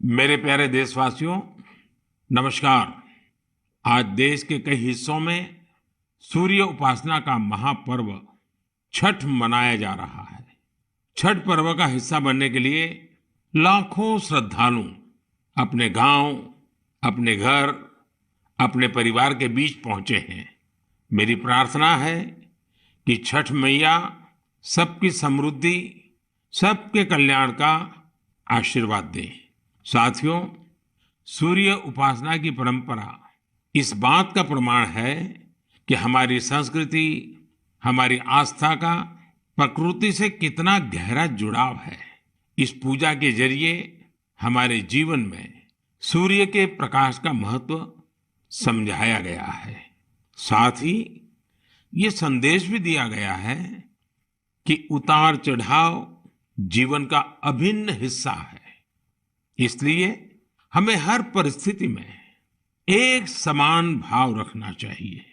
मेरे प्यारे देशवासियों, नमस्कार। आज देश के कई हिस्सों में सूर्य उपासना का महापर्व छठ मनाया जा रहा है। छठ पर्व का हिस्सा बनने के लिए लाखों श्रद्धालु अपने गांव, अपने घर, अपने परिवार के बीच पहुंचे हैं। मेरी प्रार्थना है कि छठ मैया सबकी समृद्धि, सबके कल्याण का आशीर्वाद दें। साथियों, सूर्य उपासना की परंपरा इस बात का प्रमाण है कि हमारी संस्कृति, हमारी आस्था का प्रकृति से कितना गहरा जुड़ाव है। इस पूजा के जरिए हमारे जीवन में सूर्य के प्रकाश का महत्व समझाया गया है। साथ ही ये संदेश भी दिया गया है कि उतार चढ़ाव जीवन का अभिन्न हिस्सा है। इसलिए हमें हर परिस्थिति में एक समान भाव रखना चाहिए।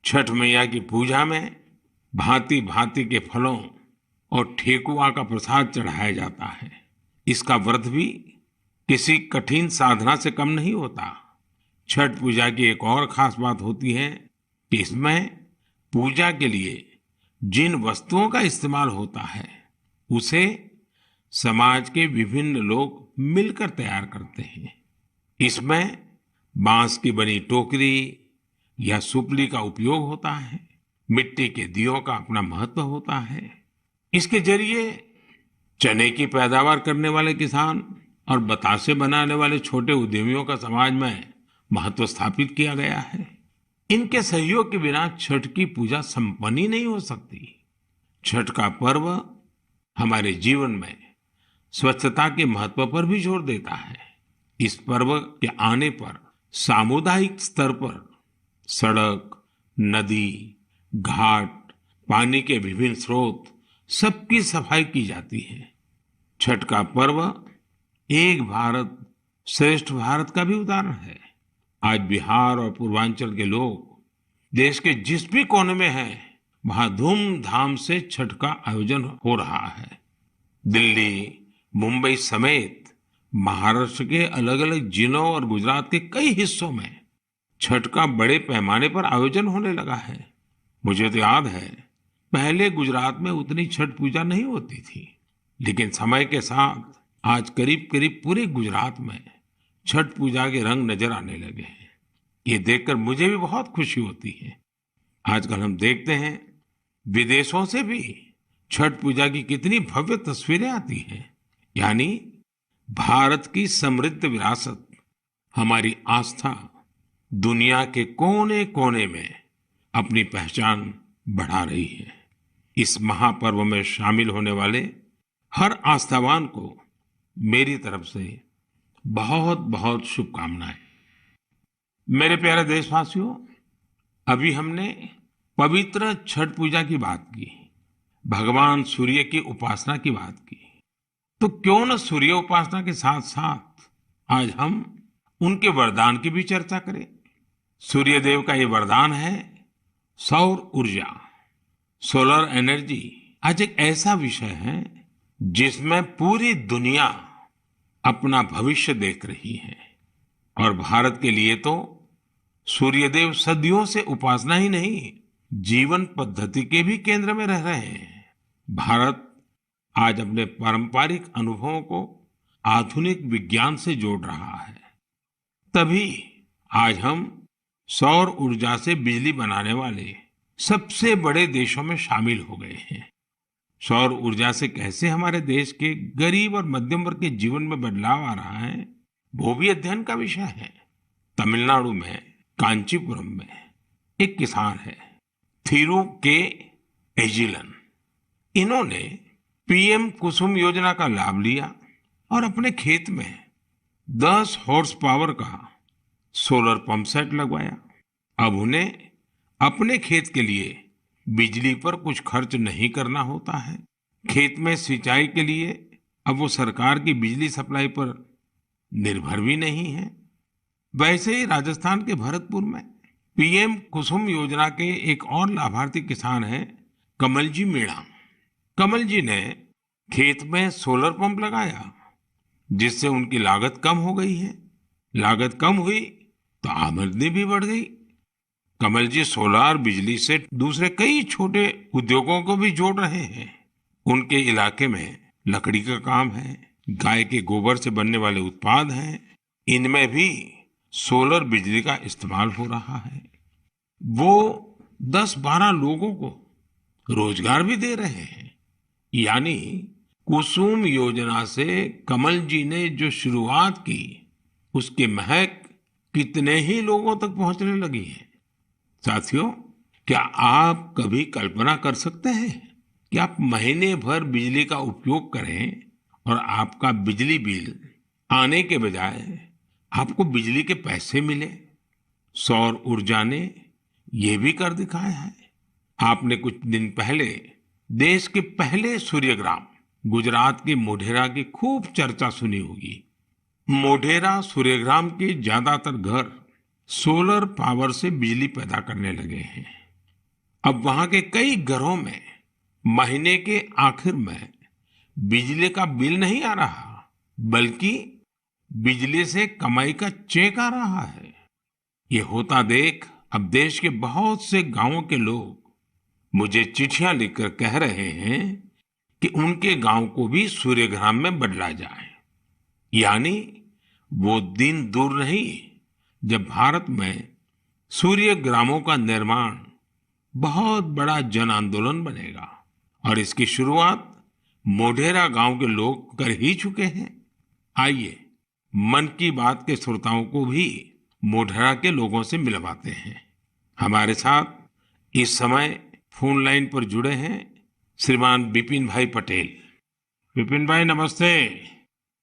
छठ मैया की पूजा में भांति भांति के फलों और ठेकुआ का प्रसाद चढ़ाया जाता है। इसका व्रत भी किसी कठिन साधना से कम नहीं होता। छठ पूजा की एक और खास बात होती है कि इसमें पूजा के लिए जिन वस्तुओं का इस्तेमाल होता है उसे समाज के विभिन्न लोग मिलकर तैयार करते हैं। इसमें बांस की बनी टोकरी या सुपली का उपयोग होता है। मिट्टी के दियों का अपना महत्व होता है। इसके जरिए चने की पैदावार करने वाले किसान और बतासे बनाने वाले छोटे उद्यमियों का समाज में महत्व स्थापित किया गया है। इनके सहयोग के बिना छठ की पूजा संपन्न ही नहीं हो सकती। छठ का पर्व हमारे जीवन में स्वच्छता के महत्व पर भी जोर देता है। इस पर्व के आने पर सामुदायिक स्तर पर सड़क, नदी, घाट, पानी के विभिन्न स्रोत सबकी सफाई की जाती है। छठ का पर्व एक भारत श्रेष्ठ भारत का भी उदाहरण है। आज बिहार और पूर्वांचल के लोग देश के जिस भी कोने में हैं, वहां धूमधाम से छठ का आयोजन हो रहा है। दिल्ली, मुंबई समेत महाराष्ट्र के अलग अलग जिलों और गुजरात के कई हिस्सों में छठ का बड़े पैमाने पर आयोजन होने लगा है। मुझे तो याद है, पहले गुजरात में उतनी छठ पूजा नहीं होती थी, लेकिन समय के साथ आज करीब करीब पूरे गुजरात में छठ पूजा के रंग नजर आने लगे हैं। ये देखकर मुझे भी बहुत खुशी होती है। आजकल हम देखते हैं विदेशों से भी छठ पूजा की कितनी भव्य तस्वीरें आती हैं। यानी भारत की समृद्ध विरासत, हमारी आस्था दुनिया के कोने कोने में अपनी पहचान बढ़ा रही है। इस महापर्व में शामिल होने वाले हर आस्थावान को मेरी तरफ से बहुत बहुत शुभकामनाएं। मेरे प्यारे देशवासियों, अभी हमने पवित्र छठ पूजा की बात की, भगवान सूर्य की उपासना की बात की। तो क्यों न सूर्य उपासना के साथ साथ आज हम उनके वरदान की भी चर्चा करें। सूर्य देव का ये वरदान है सौर ऊर्जा, सोलर एनर्जी। आज एक ऐसा विषय है जिसमें पूरी दुनिया अपना भविष्य देख रही है। और भारत के लिए तो सूर्यदेव सदियों से उपासना ही नहीं, जीवन पद्धति के भी केंद्र में रह रहे हैं। भारत आज अपने पारंपरिक अनुभवों को आधुनिक विज्ञान से जोड़ रहा है। तभी आज हम सौर ऊर्जा से बिजली बनाने वाले सबसे बड़े देशों में शामिल हो गए हैं। सौर ऊर्जा से कैसे हमारे देश के गरीब और मध्यम वर्ग के जीवन में बदलाव आ रहा है, वो भी अध्ययन का विषय है। तमिलनाडु में कांचीपुरम में एक किसान है, थिरु के एजिलन। इन्होंने पीएम कुसुम योजना का लाभ लिया और अपने खेत में 10 हॉर्स पावर का सोलर पंप सेट लगवाया। अब उन्हें अपने खेत के लिए बिजली पर कुछ खर्च नहीं करना होता है। खेत में सिंचाई के लिए अब वो सरकार की बिजली सप्लाई पर निर्भर भी नहीं है। वैसे ही राजस्थान के भरतपुर में पीएम कुसुम योजना के एक और लाभार्थी किसान हैं कमल जी मीणा। कमल जी ने खेत में सोलर पंप लगाया जिससे उनकी लागत कम हो गई है। लागत कम हुई तो आमदनी भी बढ़ गई। कमल जी सोलार बिजली से दूसरे कई छोटे उद्योगों को भी जोड़ रहे हैं। उनके इलाके में लकड़ी का काम है, गाय के गोबर से बनने वाले उत्पाद हैं, इनमें भी सोलर बिजली का इस्तेमाल हो रहा है। वो 10-12 लोगों को रोजगार भी दे रहे हैं। यानी कुसुम योजना से कमल जी ने जो शुरुआत की, उसकी महक कितने ही लोगों तक पहुंचने लगी है। साथियों, क्या आप कभी कल्पना कर सकते हैं कि आप महीने भर बिजली का उपयोग करें और आपका बिजली बिल आने के बजाय आपको बिजली के पैसे मिले? सौर ऊर्जा ने यह भी कर दिखाया है। आपने कुछ दिन पहले देश के पहले सूर्यग्राम गुजरात के मोढेरा की खूब चर्चा सुनी होगी। मोढेरा सूर्यग्राम के ज्यादातर घर सोलर पावर से बिजली पैदा करने लगे हैं। अब वहां के कई घरों में महीने के आखिर में बिजली का बिल नहीं आ रहा, बल्कि बिजली से कमाई का चेक आ रहा है। ये होता देख अब देश के बहुत से गांवों के लोग मुझे चिट्ठियां लिखकर कह रहे हैं कि उनके गांव को भी सूर्यग्राम में बदला जाए। यानी वो दिन दूर नहीं जब भारत में सूर्य ग्रामों का निर्माण बहुत बड़ा जन आंदोलन बनेगा। और इसकी शुरुआत मोढेरा गांव के लोग कर ही चुके हैं। आइए मन की बात के श्रोताओं को भी मोढेरा के लोगों से मिलवाते हैं। हमारे साथ इस समय फोन लाइन पर जुड़े हैं श्रीमान विपिन भाई पटेल। विपिन भाई नमस्ते।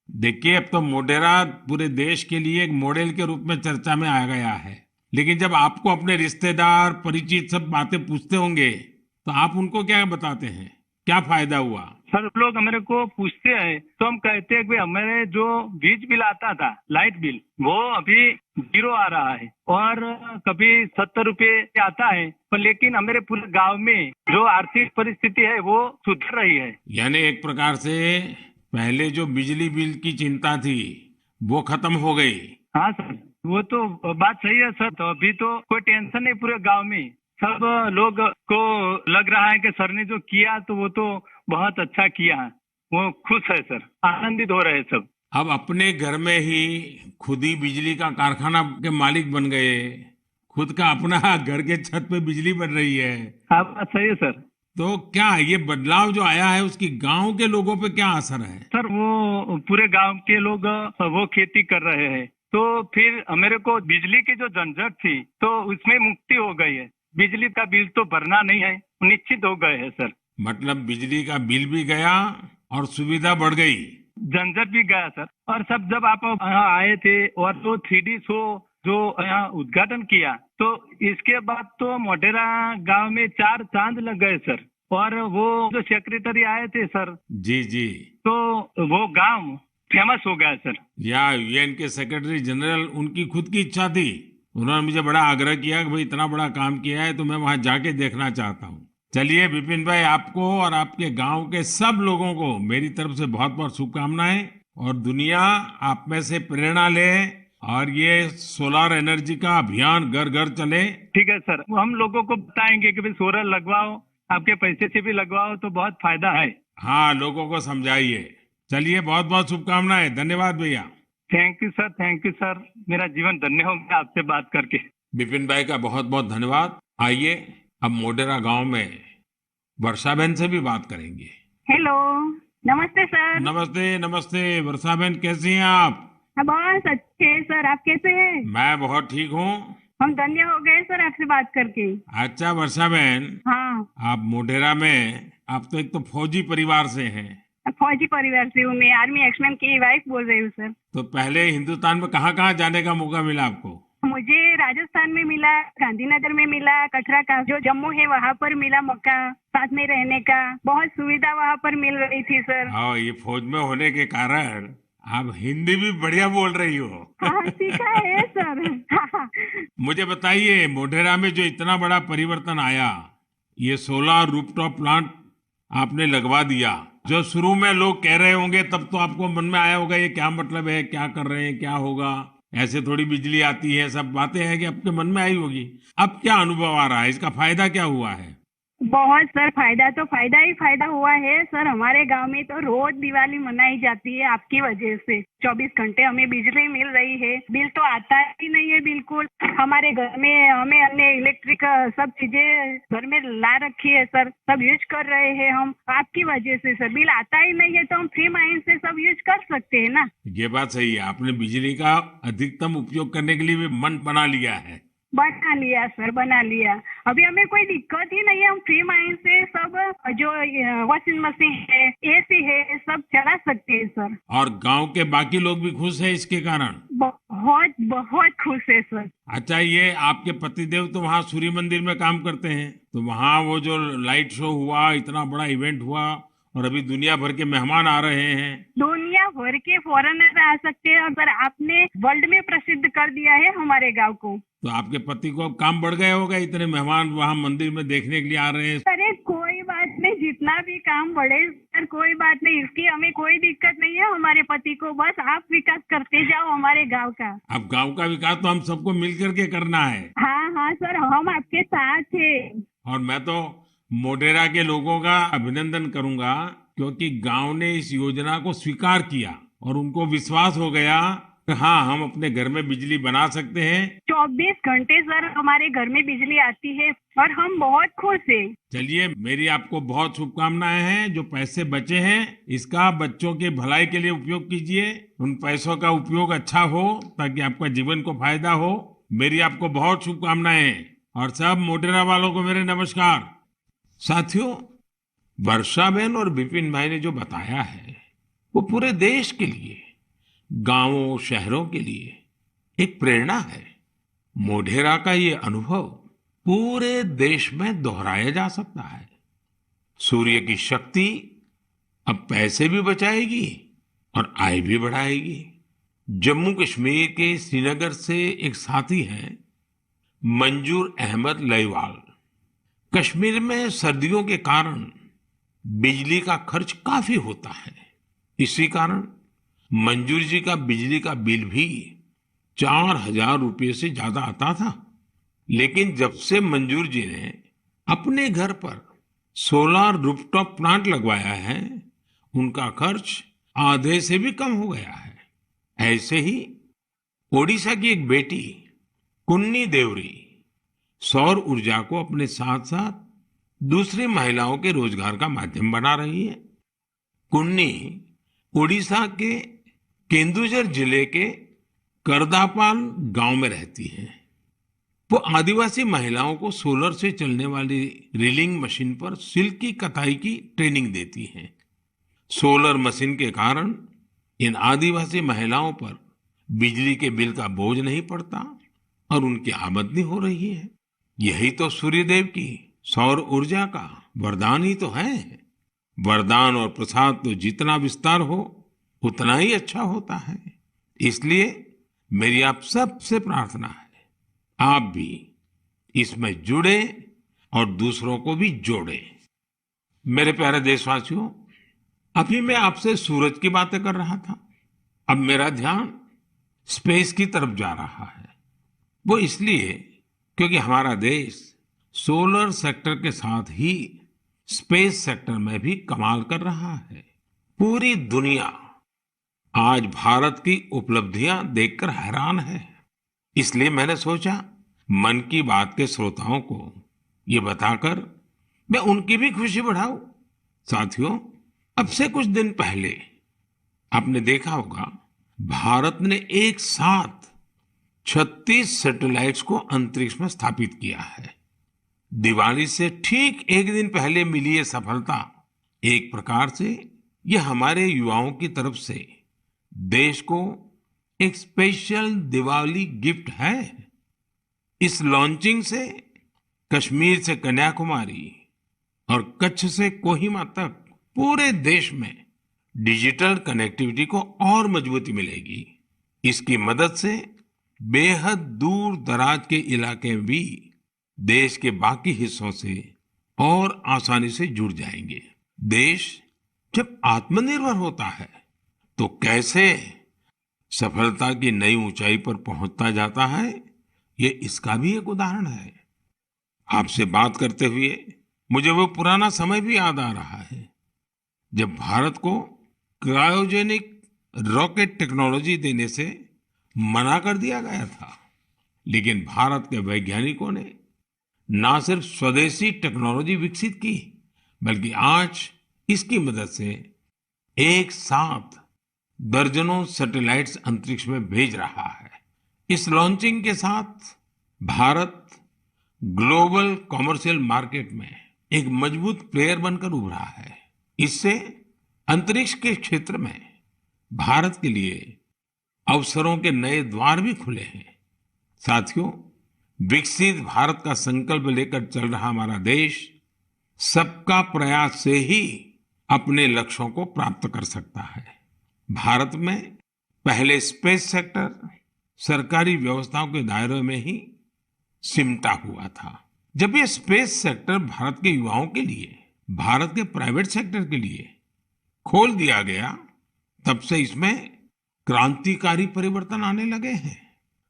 देखिए, अब तो मोढेरा पूरे देश के लिए एक मॉडल के रूप में चर्चा में आ गया है। लेकिन जब आपको अपने रिश्तेदार परिचित सब बातें पूछते होंगे तो आप उनको क्या बताते हैं? क्या फायदा हुआ? सर, लोग हमारे को पूछते हैं तो हम कहते हैं कि हमारे जो बीज बिल आता था, लाइट बिल, वो अभी 0 आ रहा है और कभी 70 रुपए आता है। पर लेकिन हमारे पूरे गांव में जो आर्थिक परिस्थिति है वो सुधर रही है। यानी एक प्रकार से पहले जो बिजली बिल की चिंता थी वो खत्म हो गई। हाँ सर, वो तो बात सही है सर। तो अभी तो कोई टेंशन नहीं पूरे गांव में। सब लोग को लग रहा है कि सर ने जो किया तो वो तो बहुत अच्छा किया है। वो खुश है सर, आनंदित हो रहे हैं सब। अब अपने घर में ही खुद ही बिजली का कारखाना के मालिक बन गए। खुद का अपना घर के छत पे बिजली बन रही है। हाँ, बात सही है सर। तो क्या ये बदलाव जो आया है उसकी गांव के लोगों पे क्या असर है? सर, वो पूरे गांव के लोग वो खेती कर रहे हैं तो फिर मेरे को बिजली की जो झंझट थी तो उसमें मुक्ति हो गई है। बिजली का बिल तो भरना नहीं है, निश्चित हो गए है सर। मतलब बिजली का बिल भी गया और सुविधा बढ़ गई, झंझट भी गया सर। और सब जब आप यहाँ आए थे और तो 3D शो जो यहाँ उद्घाटन किया तो इसके बाद तो मोढेरा गांव में 4 चांद लग गए सर। और वो जो सेक्रेटरी आए थे सर, जी जी, तो वो गांव फेमस हो गया सर। या यूएन के सेक्रेटरी जनरल, उनकी खुद की इच्छा थी। उन्होंने मुझे बड़ा आग्रह किया कि भाई इतना बड़ा काम किया है तो मैं वहां जाके देखना चाहता हूँ। चलिए विपिन भाई, आपको और आपके गांव के सब लोगों को मेरी तरफ से बहुत बहुत शुभकामनाएं। और दुनिया आप में से प्रेरणा ले और ये सोलर एनर्जी का अभियान घर घर चले। ठीक है सर, वो हम लोगों को बताएंगे कि भाई सोलर लगवाओ, आपके पैसे से भी लगवाओ तो बहुत फायदा है। हाँ, लोगों को समझाइए। चलिए, बहुत बहुत शुभकामनाएं। धन्यवाद भैया। Thank you sir, thank you sir. मेरा जीवन धन्य हो गया आपसे बात करके। विपिन भाई का बहुत बहुत धन्यवाद। आइए अब मोढेरा गांव में वर्षा बहन से भी बात करेंगे। हेलो, नमस्ते सर। नमस्ते नमस्ते। वर्षा बहन कैसी हैं आप? हाँ, बहुत अच्छे हैं सर। आप कैसे हैं? मैं बहुत ठीक हूँ। हम धन्य हो गए सर आपसे बात करके। अच्छा वर्षा बहन, हाँ, आप मोढेरा में, आप तो एक तो फौजी परिवार से हैं। फौजी परिवार से हूँ मैं। आर्मी एक्समैन की वाइफ बोल रही हूँ सर। तो पहले हिंदुस्तान में कहाँ कहाँ जाने का मौका मिला आपको? मुझे राजस्थान में मिला, गांधीनगर में मिला, कटरा का जो जम्मू है वहाँ पर मिला मौका साथ में रहने का। बहुत सुविधा वहाँ पर मिल रही थी सर। हाँ, ये फौज में होने के कारण आप हिंदी भी बढ़िया बोल रही हो। हाँ, सीखा है सर। हाँ। मुझे बताइए, मोढेरा में जो इतना बड़ा परिवर्तन आया, ये सोलर रूफटॉप प्लांट आपने लगवा दिया। जो शुरू में लोग कह रहे होंगे तब तो आपको मन में आया होगा ये क्या मतलब है, क्या कर रहे हैं, क्या होगा, ऐसे थोड़ी बिजली आती है, सब बातें हैं कि आपके मन में आई होगी। अब क्या अनुभव आ रहा है, इसका फायदा क्या हुआ है? बहुत सर, फायदा तो फायदा ही फायदा हुआ है सर। हमारे गांव में तो रोज दिवाली मनाई जाती है आपकी वजह से। 24 घंटे हमें बिजली मिल रही है, बिल तो आता ही नहीं है बिल्कुल। हमारे घर में हमें अन्य इलेक्ट्रिक सब चीजें घर में ला रखी है सर, सब यूज कर रहे हैं हम आपकी वजह से सर। बिल आता ही नहीं है तो हम फ्री माइंड से सब यूज कर सकते हैं ना। ये बात सही है, आपने बिजली का अधिकतम उपयोग करने के लिए भी मन बना लिया है। बना लिया सर, बना लिया। अभी हमें कोई दिक्कत ही नहीं है, हम फ्री माइंड से सब जो वॉशिंग मशीन है, एसी है, सब चला सकते हैं सर। और गांव के बाकी लोग भी खुश हैं इसके कारण? बहुत बहुत खुश है सर। अच्छा, ये आपके पतिदेव तो वहाँ सूर्य मंदिर में काम करते हैं, तो वहाँ वो जो लाइट शो हुआ, इतना बड़ा इवेंट हुआ, और अभी दुनिया भर के मेहमान आ रहे हैं। दुनिया भर के फॉरेनर आ सकते हैं और सर आपने वर्ल्ड में प्रसिद्ध कर दिया है हमारे गांव को। तो आपके पति को अब काम बढ़ गया होगा, इतने मेहमान वहाँ मंदिर में देखने के लिए आ रहे हैं। अरे कोई बात नहीं, जितना भी काम बढ़े सर, कोई बात नहीं, इसकी हमें कोई दिक्कत नहीं है हमारे पति को। बस आप विकास करते जाओ हमारे गांव का। अब गांव का विकास तो हम सबको मिल करके करना है। हाँ हाँ सर, हम आपके साथ हैं। और मैं तो मोढेरा के लोगों का अभिनंदन करूंगा, क्योंकि गांव ने इस योजना को स्वीकार किया और उनको विश्वास हो गया कि हाँ, हम अपने घर में बिजली बना सकते हैं। 24 घंटे सर हमारे घर में बिजली आती है और हम बहुत खुश हैं। चलिए, मेरी आपको बहुत शुभकामनाएं हैं। जो पैसे बचे हैं इसका बच्चों के भलाई के लिए उपयोग कीजिए। उन पैसों का उपयोग अच्छा हो ताकि आपका जीवन को फायदा हो। मेरी आपको बहुत शुभकामनाएं। और सब मोढेरा वालों को मेरे नमस्कार। साथियों, वर्षाबेन और विपिन भाई ने जो बताया है वो पूरे देश के लिए, गांवों शहरों के लिए एक प्रेरणा है। मोढेरा का ये अनुभव पूरे देश में दोहराया जा सकता है। सूर्य की शक्ति अब पैसे भी बचाएगी और आय भी बढ़ाएगी। जम्मू कश्मीर के श्रीनगर से एक साथी हैं मंजूर अहमद लईवाल। कश्मीर में सर्दियों के कारण बिजली का खर्च काफी होता है। इसी कारण मंजूर जी का बिजली का बिल भी 4,000 रुपये से ज्यादा आता था। लेकिन जब से मंजूर जी ने अपने घर पर सोलर रूफटॉप प्लांट लगवाया है, उनका खर्च आधे से भी कम हो गया है। ऐसे ही ओडिशा की एक बेटी कुन्नी देवरी सौर ऊर्जा को अपने साथ साथ दूसरी महिलाओं के रोजगार का माध्यम बना रही है। कुन्नी ओडिशा के केंदुझर जिले के करदापाल गांव में रहती है। वो आदिवासी महिलाओं को सोलर से चलने वाली रीलिंग मशीन पर सिल्क की कताई की ट्रेनिंग देती हैं। सोलर मशीन के कारण इन आदिवासी महिलाओं पर बिजली के बिल का बोझ नहीं पड़ता और उनकी आमदनी हो रही है। यही तो सूर्यदेव की सौर ऊर्जा का वरदान ही तो है। वरदान और प्रसाद तो जितना विस्तार हो उतना ही अच्छा होता है। इसलिए मेरी आप सबसे प्रार्थना है, आप भी इसमें जुड़े और दूसरों को भी जोड़े। मेरे प्यारे देशवासियों, अभी मैं आपसे सूरज की बातें कर रहा था। अब मेरा ध्यान स्पेस की तरफ जा रहा है। वो इसलिए क्योंकि हमारा देश सोलर सेक्टर के साथ ही स्पेस सेक्टर में भी कमाल कर रहा है। पूरी दुनिया आज भारत की उपलब्धियां देखकर हैरान है। इसलिए मैंने सोचा मन की बात के श्रोताओं को ये बताकर मैं उनकी भी खुशी बढ़ाऊं। साथियों, अब से कुछ दिन पहले आपने देखा होगा, भारत ने एक साथ 36 सैटेलाइट्स को अंतरिक्ष में स्थापित किया है। दिवाली से ठीक एक दिन पहले मिली ये सफलता एक प्रकार से ये हमारे युवाओं की तरफ से देश को एक स्पेशल दिवाली गिफ्ट है। इस लॉन्चिंग से कश्मीर से कन्याकुमारी और कच्छ से कोहिमा तक पूरे देश में डिजिटल कनेक्टिविटी को और मजबूती मिलेगी। इसकी मदद से बेहद दूर दराज के इलाके भी देश के बाकी हिस्सों से और आसानी से जुड़ जाएंगे। देश जब आत्मनिर्भर होता है तो कैसे सफलता की नई ऊंचाई पर पहुंचता जाता है, ये इसका भी एक उदाहरण है। आपसे बात करते हुए मुझे वो पुराना समय भी याद आ रहा है जब भारत को क्रायोजेनिक रॉकेट टेक्नोलॉजी देने से मना कर दिया गया था, लेकिन भारत के वैज्ञानिकों ने ना सिर्फ स्वदेशी टेक्नोलॉजी विकसित की, बल्कि आज इसकी मदद से एक साथ दर्जनों सैटेलाइट्स अंतरिक्ष में भेज रहा है। इस लॉन्चिंग के साथ भारत ग्लोबल कॉमर्शियल मार्केट में एक मजबूत प्लेयर बनकर उभरा है। इससे अंतरिक्ष के क्षेत्र में भारत के लिए अवसरों के नए द्वार भी खुले हैं। साथियों, विकसित भारत का संकल्प लेकर चल रहा हमारा देश सबका प्रयास से ही अपने लक्ष्यों को प्राप्त कर सकता है। भारत में पहले स्पेस सेक्टर सरकारी व्यवस्थाओं के दायरे में ही सिमटा हुआ था। जब ये स्पेस सेक्टर भारत के युवाओं के लिए, भारत के प्राइवेट सेक्टर के लिए खोल दिया गया, तब से इसमें क्रांतिकारी परिवर्तन आने लगे हैं।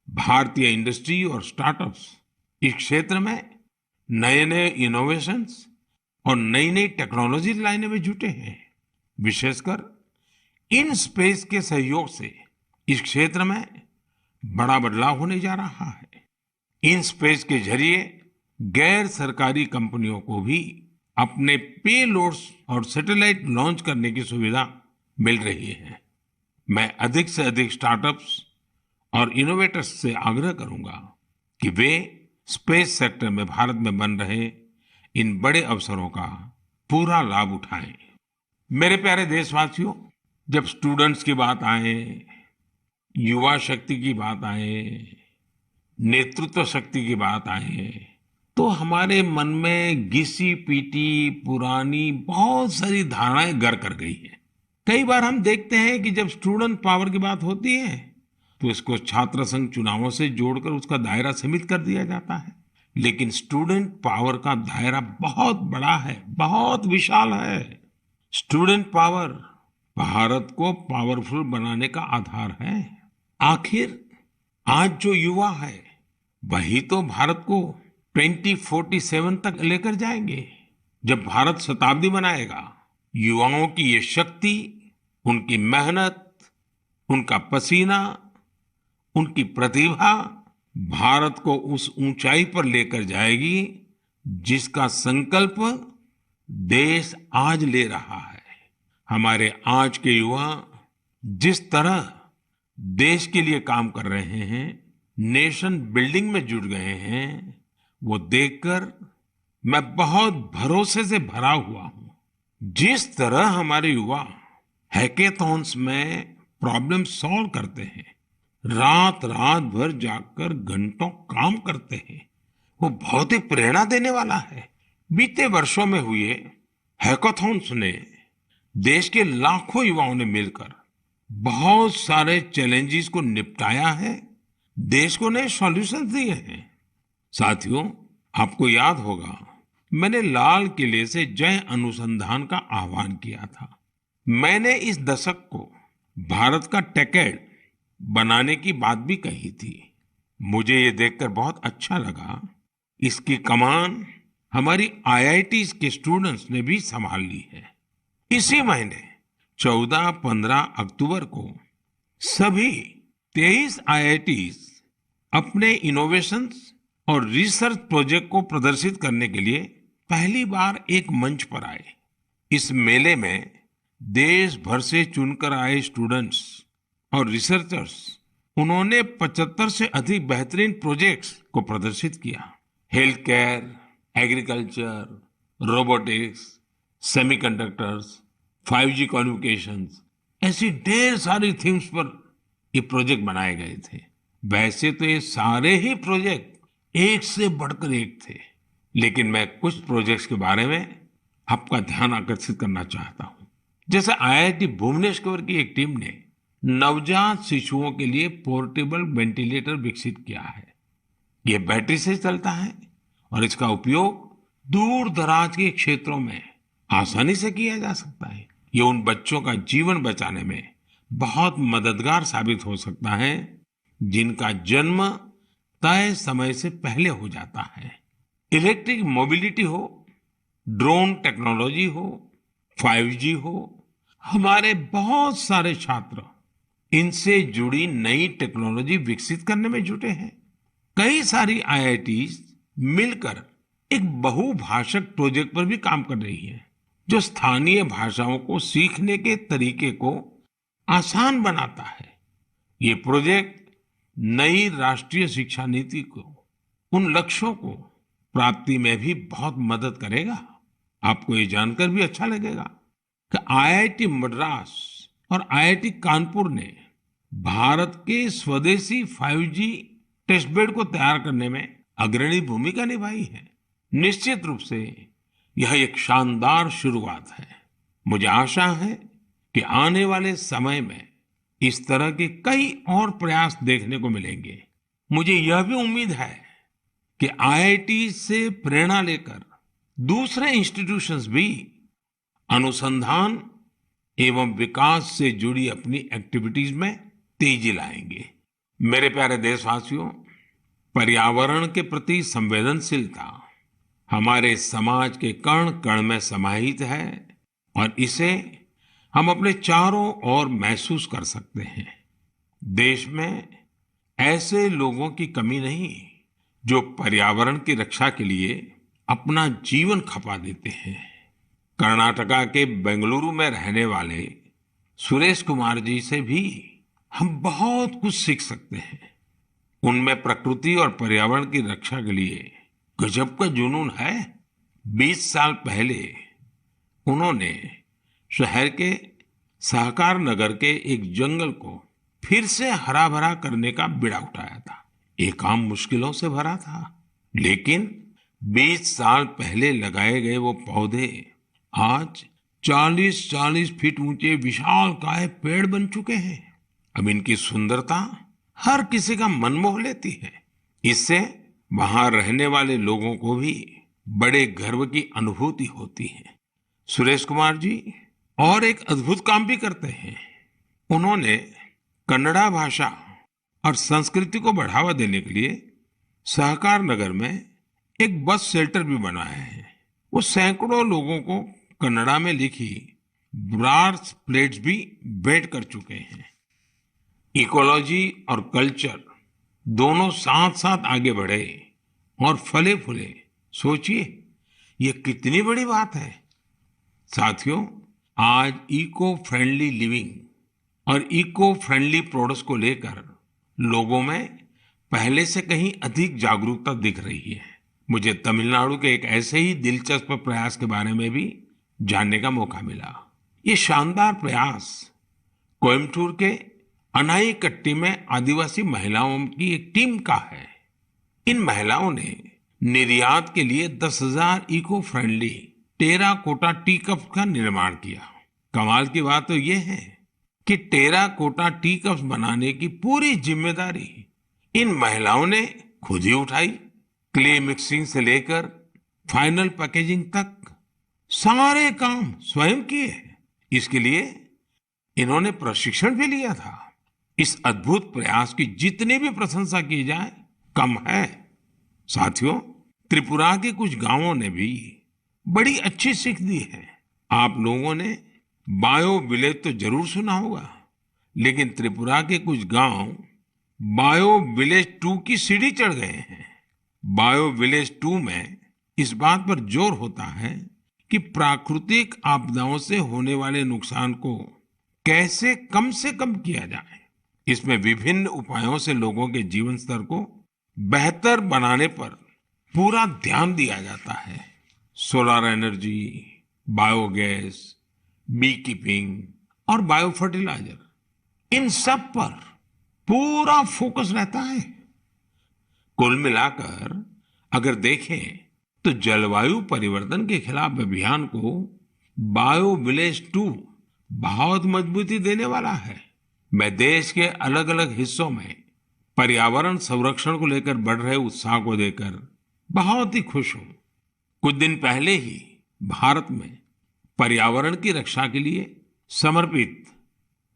भारतीय इंडस्ट्री और स्टार्टअप्स इस क्षेत्र में नए नए इनोवेशंस और नई नई टेक्नोलॉजी लाने में जुटे हैं। विशेषकर इन स्पेस के सहयोग से इस क्षेत्र में बड़ा बदलाव होने जा रहा है। इन स्पेस के जरिए गैर सरकारी कंपनियों को भी अपने पेलोड्स और सैटेलाइट लॉन्च करने की सुविधा मिल रही है। मैं अधिक से अधिक स्टार्टअप्स और इनोवेटर्स से आग्रह करूंगा कि वे स्पेस सेक्टर में भारत में बन रहे इन बड़े अवसरों का पूरा लाभ उठाएं। मेरे प्यारे देशवासियों, जब स्टूडेंट्स की बात आए, युवा शक्ति की बात आए, नेतृत्व शक्ति की बात आए, तो हमारे मन में घिसी पीटी पुरानी बहुत सारी धारणाएं घर कर गई हैं। कई बार हम देखते हैं कि जब स्टूडेंट पावर की बात होती है तो इसको छात्र संघ चुनावों से जोड़कर उसका दायरा सीमित कर दिया जाता है। लेकिन स्टूडेंट पावर का दायरा बहुत बड़ा है, बहुत विशाल है। स्टूडेंट पावर भारत को पावरफुल बनाने का आधार है। आखिर आज जो युवा है वही तो भारत को 2047 तक लेकर जाएंगे। जब भारत शताब्दी मनाएगा, युवाओं की ये शक्ति, उनकी मेहनत, उनका पसीना, उनकी प्रतिभा भारत को उस ऊंचाई पर लेकर जाएगी जिसका संकल्प देश आज ले रहा है। हमारे आज के युवा जिस तरह देश के लिए काम कर रहे हैं, नेशन बिल्डिंग में जुट गए हैं, वो देखकर मैं बहुत भरोसे से भरा हुआ हूं। जिस तरह हमारे युवा हैकेथॉन्स में प्रॉब्लम सॉल्व करते हैं, रात रात भर जाकर घंटों काम करते हैं, वो बहुत ही प्रेरणा देने वाला है। बीते वर्षों में हुए हैकेथॉन्स ने देश के लाखों युवाओं ने मिलकर बहुत सारे चैलेंजेस को निपटाया है, देश को नए सॉल्यूशन दिए हैं। साथियों, आपको याद होगा मैंने लाल किले से जय अनुसंधान का आह्वान किया था। मैंने इस दशक को भारत का टेकेड बनाने की बात भी कही थी। मुझे ये देखकर बहुत अच्छा लगा, इसकी कमान हमारी आईआईटीज के स्टूडेंट्स ने भी संभाल ली है। इसी महीने 14-15 अक्टूबर को सभी 23 आईआईटीज अपने इनोवेशंस और रिसर्च प्रोजेक्ट को प्रदर्शित करने के लिए पहली बार एक मंच पर आए। इस मेले में देश भर से चुनकर आए स्टूडेंट्स और रिसर्चर्स, उन्होंने 75 से अधिक बेहतरीन प्रोजेक्ट्स को प्रदर्शित किया। Health care, agriculture, robotics, semiconductors, 5G communications, ऐसी ढेर सारी थीम्स पर ये प्रोजेक्ट बनाए गए थे। वैसे तो ये सारे ही प्रोजेक्ट एक से बढ़कर एक थे, लेकिन मैं कुछ प्रोजेक्ट्स के बारे में आपका ध्यान आकर्षित करना चाहता हूं। जैसे आईआईटी भुवनेश्वर की एक टीम ने नवजात शिशुओं के लिए पोर्टेबल वेंटिलेटर विकसित किया है। यह बैटरी से चलता है और इसका उपयोग दूर दराज के क्षेत्रों में आसानी से किया जा सकता है। ये उन बच्चों का जीवन बचाने में बहुत मददगार साबित हो सकता है जिनका जन्म तय समय से पहले हो जाता है। इलेक्ट्रिक मोबिलिटी हो, ड्रोन टेक्नोलॉजी हो, 5G हो, हमारे बहुत सारे छात्र इनसे जुड़ी नई टेक्नोलॉजी विकसित करने में जुटे हैं। कई सारी IITs मिलकर एक बहुभाषक प्रोजेक्ट पर भी काम कर रही है, जो स्थानीय भाषाओं को सीखने के तरीके को आसान बनाता है। ये प्रोजेक्ट नई राष्ट्रीय शिक्षा नीति को, उन लक्ष्यों को प्राप्ति में भी बहुत मदद करेगा। आपको ये जानकर भी अच्छा लगेगा कि IIT मद्रास और IIT कानपुर ने भारत के स्वदेशी 5G टेस्टबेड को तैयार करने में अग्रणी भूमिका निभाई है। निश्चित रूप से यह एक शानदार शुरुआत है। मुझे आशा है कि आने वाले समय में इस तरह के कई और प्रयास देखने को मिलेंगे। मुझे यह भी उम्मीद है कि IIT से प्रेरणा लेकर दूसरे इंस्टीट्यूशंस भी अनुसंधान एवं विकास से जुड़ी अपनी एक्टिविटीज में तेजी लाएंगे। मेरे प्यारे देशवासियों, पर्यावरण के प्रति संवेदनशीलता हमारे समाज के कण कण में समाहित है और इसे हम अपने चारों ओर महसूस कर सकते हैं। देश में ऐसे लोगों की कमी नहीं जो पर्यावरण की रक्षा के लिए अपना जीवन खपा देते हैं। कर्नाटका के बेंगलुरु में रहने वाले सुरेश कुमार जी से भी हम बहुत कुछ सीख सकते हैं। उनमें प्रकृति और पर्यावरण की रक्षा के लिए गजब का जुनून है। 20 साल पहले उन्होंने शहर के सहकार नगर के एक जंगल को फिर से हरा भरा करने का बीड़ा उठाया था। ये काम मुश्किलों से भरा था, लेकिन 20 साल पहले लगाए गए वो पौधे आज 40-40 फीट ऊंचे विशालकाय पेड़ बन चुके हैं। अब इनकी सुंदरता हर किसी का मन मोह लेती है। इससे वहां रहने वाले लोगों को भी बड़े गर्व की अनुभूति होती है। सुरेश कुमार जी और एक अद्भुत काम भी करते हैं। उन्होंने कन्नड़ा भाषा और संस्कृति को बढ़ावा देने के लिए सहकार नगर में एक बस शेल्टर भी बनाया है। वो सैकड़ों लोगों को कन्नड़ा में लिखी ब्रास प्लेट्स भी भेंट कर चुके हैं। इकोलॉजी और कल्चर दोनों साथ साथ आगे बढ़े और फले फूले। सोचिए, ये कितनी बड़ी बात है। साथियों, आज इको फ्रेंडली लिविंग और इको फ्रेंडली प्रोडक्ट्स को लेकर लोगों में पहले से कहीं अधिक जागरूकता दिख रही है। मुझे तमिलनाडु के एक ऐसे ही दिलचस्प प्रयास के बारे में भी जानने का मौका मिला। ये शानदार प्रयास कोयम्बटूर के अनाईकट्टी में आदिवासी महिलाओं की एक टीम का है। इन महिलाओं ने निर्यात के लिए 10,000 eco friendly terracotta tea cup का निर्माण किया। कमाल की बात तो ये है कि टेराकोटा टी कप्स बनाने की पूरी जिम्मेदारी इन महिलाओं ने खुद ही उठाई। क्ले मिक्सिंग से लेकर फाइनल पैकेजिंग तक सारे काम स्वयं किए। इसके लिए इन्होंने प्रशिक्षण भी लिया था। इस अद्भुत प्रयास की जितनी भी प्रशंसा की जाए कम है। साथियों, त्रिपुरा के कुछ गांवों ने भी बड़ी अच्छी सीख दी है। आप लोगों ने बायो विलेज तो जरूर सुना होगा, लेकिन त्रिपुरा के कुछ गांव बायो विलेज 2 की सीढ़ी चढ़ गए हैं। बायो विलेज 2 में इस बात पर जोर होता है कि प्राकृतिक आपदाओं से होने वाले नुकसान को कैसे कम से कम किया जाए। इसमें विभिन्न उपायों से लोगों के जीवन स्तर को बेहतर बनाने पर पूरा ध्यान दिया जाता है। Solar energy, biogas, bee keeping और बायो फर्टिलाइजर, इन सब पर पूरा फोकस रहता है। कुल मिलाकर अगर देखें तो जलवायु परिवर्तन के खिलाफ अभियान को बायो विलेज 2 बहुत मजबूती देने वाला है। मैं देश के अलग अलग हिस्सों में पर्यावरण संरक्षण को लेकर बढ़ रहे उत्साह को देखकर बहुत ही खुश हूं। कुछ दिन पहले ही भारत में पर्यावरण की रक्षा के लिए समर्पित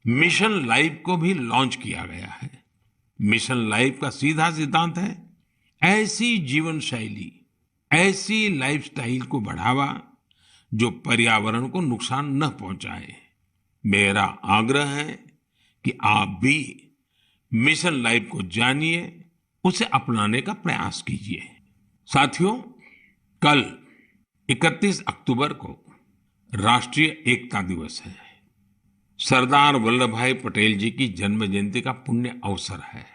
मिशन लाइफ को भी लॉन्च किया गया है। मिशन लाइफ का सीधा सिद्धांत है, ऐसी जीवन शैली, ऐसी लाइफस्टाइल को बढ़ावा जो पर्यावरण को नुकसान न पहुंचाए। मेरा आग्रह है कि आप भी मिशन लाइफ को जानिए, उसे अपनाने का प्रयास कीजिए। साथियों, कल 31 अक्टूबर को राष्ट्रीय एकता दिवस है। सरदार वल्लभ भाई पटेल जी की जन्म जयंती का पुण्य अवसर है।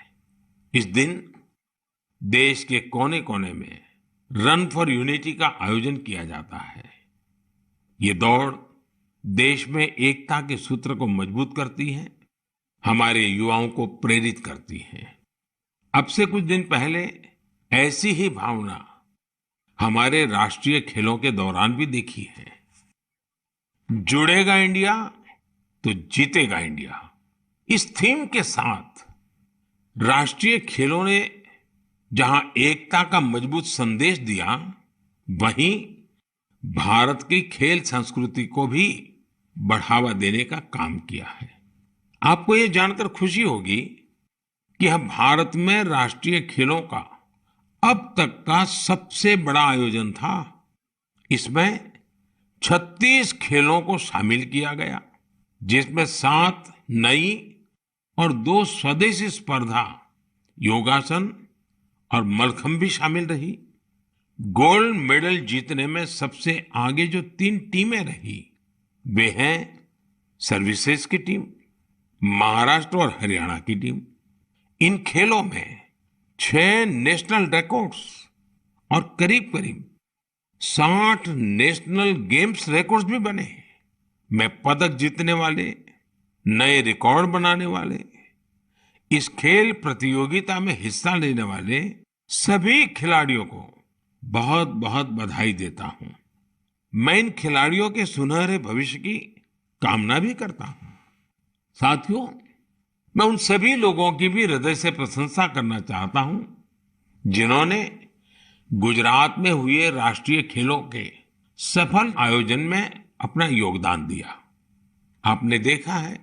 इस दिन देश के कोने कोने में रन फॉर यूनिटी का आयोजन किया जाता है। ये दौड़ देश में एकता के सूत्र को मजबूत करती है, हमारे युवाओं को प्रेरित करती है। अब से कुछ दिन पहले ऐसी ही भावना हमारे राष्ट्रीय खेलों के दौरान भी देखी है। जुड़ेगा इंडिया तो जीतेगा इंडिया, इस थीम के साथ राष्ट्रीय खेलों ने जहां एकता का मजबूत संदेश दिया, वहीं भारत की खेल संस्कृति को भी बढ़ावा देने का काम किया है। आपको ये जानकर खुशी होगी कि यह भारत में राष्ट्रीय खेलों का अब तक का सबसे बड़ा आयोजन था। इसमें 36 खेलों को शामिल किया गया, जिसमें 7 नई और 2 स्वदेशी स्पर्धा योगासन और मलखंब भी शामिल रही। गोल्ड मेडल जीतने में सबसे आगे जो 3 टीमें रही, वे हैं सर्विसेज की टीम, महाराष्ट्र और हरियाणा की टीम। इन खेलों में 6 नेशनल रिकॉर्ड्स और करीब करीब 60 नेशनल गेम्स रिकॉर्ड्स भी बने। मैं पदक जीतने वाले, नए रिकॉर्ड बनाने वाले, इस खेल प्रतियोगिता में हिस्सा लेने वाले सभी खिलाड़ियों को बहुत बहुत बधाई देता हूं। मैं इन खिलाड़ियों के सुनहरे भविष्य की कामना भी करता हूं। साथियों, मैं उन सभी लोगों की भी हृदय से प्रशंसा करना चाहता हूं जिन्होंने गुजरात में हुए राष्ट्रीय खेलों के सफल आयोजन में अपना योगदान दिया। आपने देखा है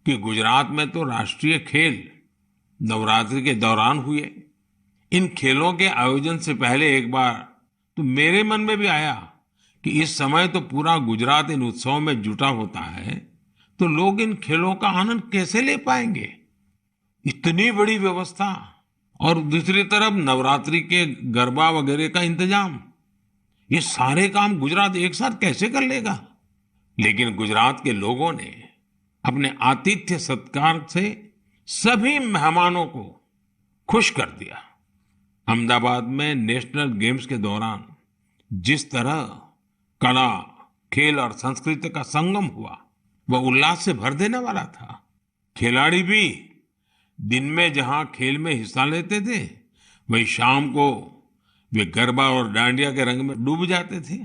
कि गुजरात में तो राष्ट्रीय खेल नवरात्रि के दौरान हुए। इन खेलों के आयोजन से पहले एक बार तो मेरे मन में भी आया कि इस समय तो पूरा गुजरात इन उत्सवों में जुटा होता है, तो लोग इन खेलों का आनंद कैसे ले पाएंगे। इतनी बड़ी व्यवस्था और दूसरी तरफ नवरात्रि के गरबा वगैरह का इंतजाम, ये सारे काम गुजरात एक साथ कैसे कर लेगा। लेकिन गुजरात के लोगों ने अपने आतिथ्य सत्कार से सभी मेहमानों को खुश कर दिया। अहमदाबाद में नेशनल गेम्स के दौरान जिस तरह कला, खेल और संस्कृति का संगम हुआ, वह उल्लास से भर देने वाला था। खिलाड़ी भी दिन में जहां खेल में हिस्सा लेते थे, वहीं शाम को वे गरबा और डांडिया के रंग में डूब जाते थे।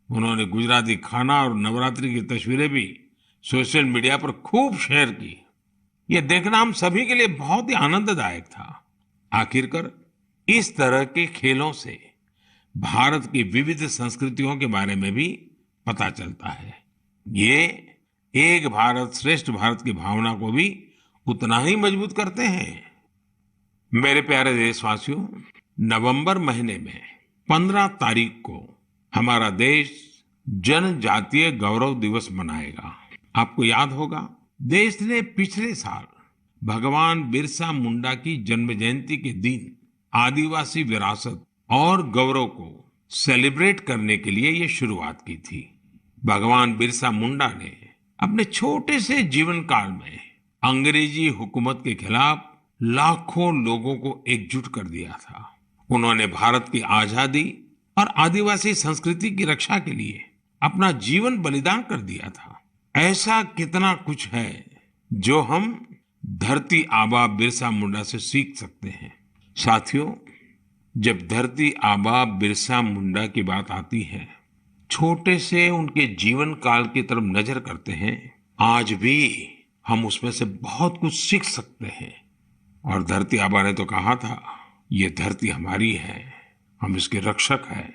उन्होंने गुजराती खाना और नवरात्रि की तस्वीरें भी सोशल मीडिया पर खूब शेयर की। यह देखना हम सभी के लिए बहुत ही आनंददायक था। आखिरकार इस तरह के खेलों से भारत की विविध संस्कृतियों के बारे में भी पता चलता है। ये एक भारत श्रेष्ठ भारत की भावना को भी उतना ही मजबूत करते हैं। मेरे प्यारे देशवासियों, नवंबर महीने में 15 तारीख को हमारा देश जनजातीय गौरव दिवस मनाएगा। आपको याद होगा, देश ने पिछले साल भगवान बिरसा मुंडा की जन्म जयंती के दिन आदिवासी विरासत और गौरव को सेलिब्रेट करने के लिए ये शुरुआत की थी। भगवान बिरसा मुंडा ने अपने छोटे से जीवन काल में अंग्रेजी हुकूमत के खिलाफ लाखों लोगों को एकजुट कर दिया था। उन्होंने भारत की आजादी और आदिवासी संस्कृति की रक्षा के लिए अपना जीवन बलिदान कर दिया था। ऐसा कितना कुछ है जो हम धरती आबा बिरसा मुंडा से सीख सकते हैं। साथियों, जब धरती आबा बिरसा मुंडा की बात आती है, छोटे से उनके जीवन काल की तरफ नजर करते हैं, आज भी हम उसमें से बहुत कुछ सीख सकते हैं। और धरती आबा ने तो कहा था, ये धरती हमारी है, हम इसके रक्षक हैं।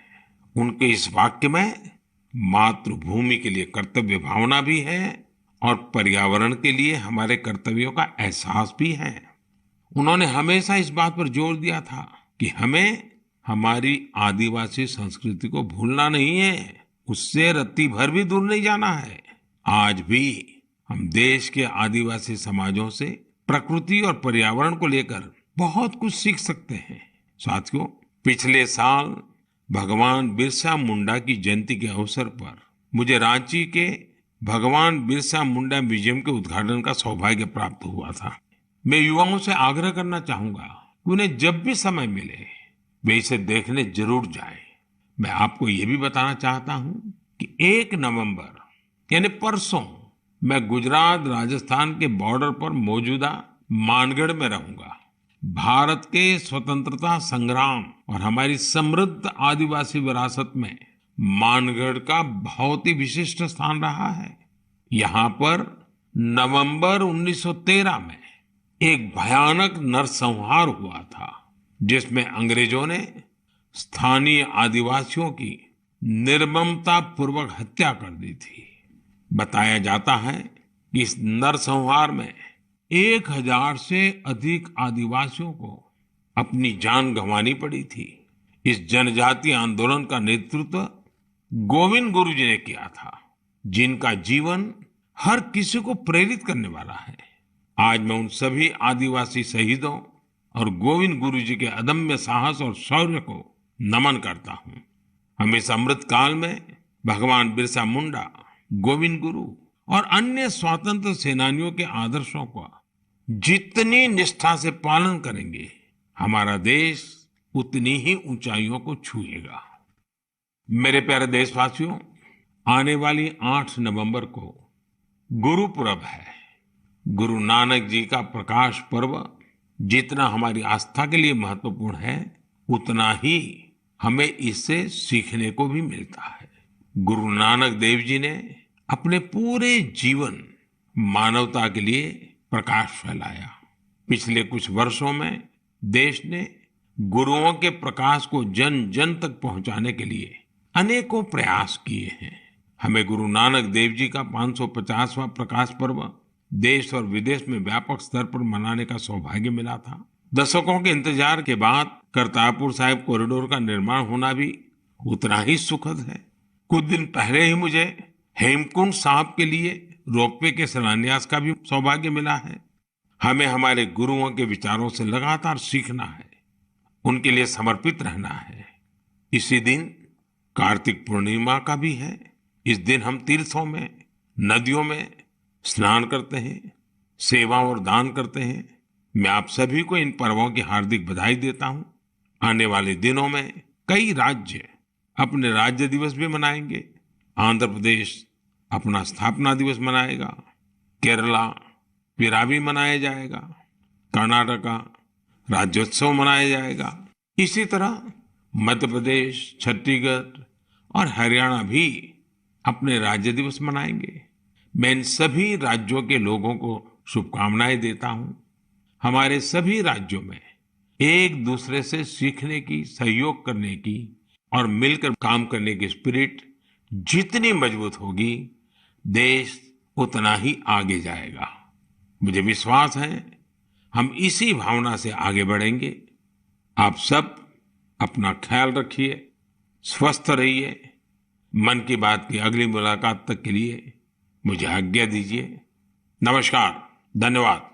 उनके इस वाक्य में मातृभूमि के लिए कर्तव्य भावना भी है और पर्यावरण के लिए हमारे कर्तव्यों का एहसास भी है। उन्होंने हमेशा इस बात पर जोर दिया था कि हमें हमारी आदिवासी संस्कृति को भूलना नहीं है, उससे रत्ती भर भी दूर नहीं जाना है। आज भी हम देश के आदिवासी समाजों से प्रकृति और पर्यावरण को लेकर बहुत कुछ सीख सकते हैं। साथियों, पिछले साल भगवान बिरसा मुंडा की जयंती के अवसर पर मुझे रांची के भगवान बिरसा मुंडा म्यूजियम के उद्घाटन का सौभाग्य प्राप्त हुआ था। मैं युवाओं से आग्रह करना चाहूंगा कि उन्हें जब भी समय मिले वे इसे देखने जरूर जाएं। मैं आपको ये भी बताना चाहता हूं कि 1 नवंबर यानी परसों मैं गुजरात राजस्थान के बॉर्डर पर मौजूदा मानगढ़ में रहूंगा। भारत के स्वतंत्रता संग्राम और हमारी समृद्ध आदिवासी विरासत में मानगढ़ का बहुत ही विशिष्ट स्थान रहा है। यहाँ पर नवंबर 1913 में एक भयानक नरसंहार हुआ था, जिसमें अंग्रेजों ने स्थानीय आदिवासियों की निर्ममता पूर्वक हत्या कर दी थी। बताया जाता है कि इस नरसंहार में 1000 से अधिक आदिवासियों को अपनी जान गंवानी पड़ी थी। इस जनजातीय आंदोलन का नेतृत्व गोविंद गुरु जी ने किया था, जिनका जीवन हर किसी को प्रेरित करने वाला है। आज मैं उन सभी आदिवासी शहीदों और गोविंद गुरु जी के अदम्य साहस और शौर्य को नमन करता हूं। हम इस अमृत काल में भगवान बिरसा मुंडा, गोविंद गुरु और अन्य स्वतंत्र सेनानियों के आदर्शों का जितनी निष्ठा से पालन करेंगे, हमारा देश उतनी ही ऊंचाइयों को छुएगा। मेरे प्यारे देशवासियों, आने वाली 8 नवंबर को गुरुपुरब है। गुरु नानक जी का प्रकाश पर्व जितना हमारी आस्था के लिए महत्वपूर्ण है, उतना ही हमें इससे सीखने को भी मिलता है। गुरु नानक देव जी ने अपने पूरे जीवन मानवता के लिए प्रकाश फैलाया। पिछले कुछ वर्षों में देश ने गुरुओं के प्रकाश को जन जन तक पहुंचाने के लिए अनेकों प्रयास किए हैं। हमें गुरु नानक देव जी का 550वां प्रकाश पर्व देश और विदेश में व्यापक स्तर पर मनाने का सौभाग्य मिला था। दशकों के इंतजार के बाद करतारपुर साहिब कॉरिडोर का निर्माण होना भी उतना ही सुखद है। कुछ दिन पहले ही मुझे हेमकुंड साहिब के लिए रोपवे के शिलान्यास का भी सौभाग्य मिला है। हमें हमारे गुरुओं के विचारों से लगातार सीखना है, उनके लिए समर्पित रहना है। इसी दिन कार्तिक पूर्णिमा का भी है। इस दिन हम तीर्थों में, नदियों में स्नान करते हैं, सेवा और दान करते हैं। मैं आप सभी को इन पर्वों की हार्दिक बधाई देता हूं। आने वाले दिनों में कई राज्य अपने राज्य दिवस भी मनाएंगे। आंध्र प्रदेश अपना स्थापना दिवस मनाएगा, केरला पिरावी मनाया जाएगा, कर्नाटका राज्योत्सव मनाया जाएगा। इसी तरह मध्य प्रदेश, छत्तीसगढ़ और हरियाणा भी अपने राज्य दिवस मनाएंगे। मैं इन सभी राज्यों के लोगों को शुभकामनाएं देता हूं। हमारे सभी राज्यों में एक दूसरे से सीखने की, सहयोग करने की और मिलकर काम करने की स्पिरिट जितनी मजबूत होगी, देश उतना ही आगे जाएगा। मुझे विश्वास है हम इसी भावना से आगे बढ़ेंगे। आप सब अपना ख्याल रखिए, स्वस्थ रहिए। मन की बात की अगली मुलाकात तक के लिए मुझे आज्ञा दीजिए। नमस्कार, धन्यवाद।